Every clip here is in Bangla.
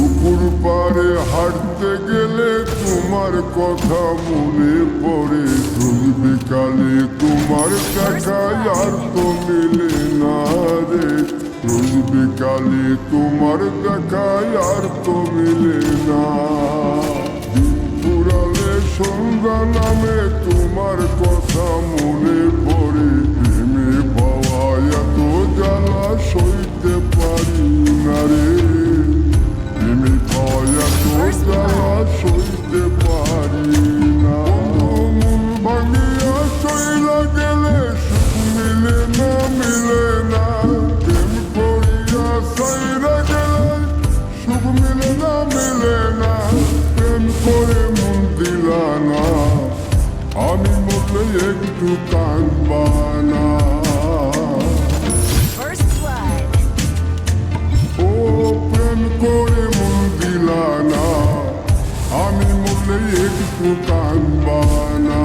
পুকুর পাড়ে হাঁটতে গেলে তোমার কথা মনে পড়ে, রোজ বিকালে তোমার দেখায় আর তো মিলে না রে, রোজ বিকালে তোমার দেখায় আর তো মিলে না। দিন ফুরালে সন্ধ্যা নামে তোমার কথা মনে পড়ে, প্রেমে পাওয়া এত জ্বালা সইতে পারি না রে, প্রেমে পাওয়া এত জ্বালা সইতে পারি না। মন ভাঙিয়া চইলা গেলে সুখ মিলে না, মিলে না, প্রেম করিয়া সাইরা গেলে সুখ মিলে না, মিলে না, প্রেম করে মন দিলা না, আমি মরলে একটু কাঁদবা না। ও প্রেম করে মন দিলা না, আমি মরলে একটু কাঁদবা না।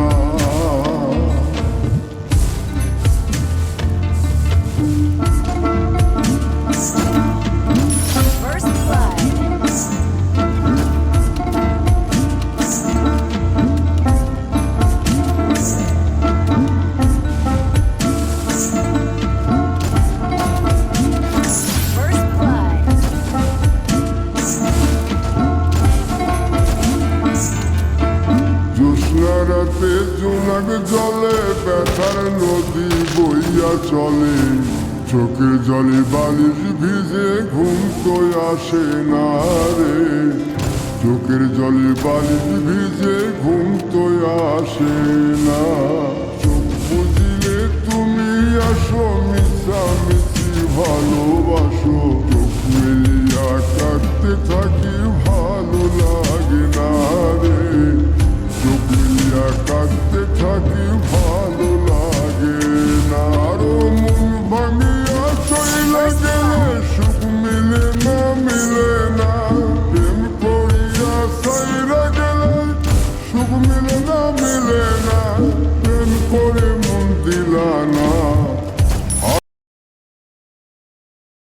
রাতে জোনাক জলে ব্যথার নদী বইয়া চলে, চোখের জলে বালিশ ভিজে ঘুম তো আসে না রে, চোখের জলে বালিশ ভিজে ঘুম তো আসে না। চোখ বুঝিলে তুমি আসো, মিশামিশি ভালোবাসো, চোখ মেলিয়া কাঁদতে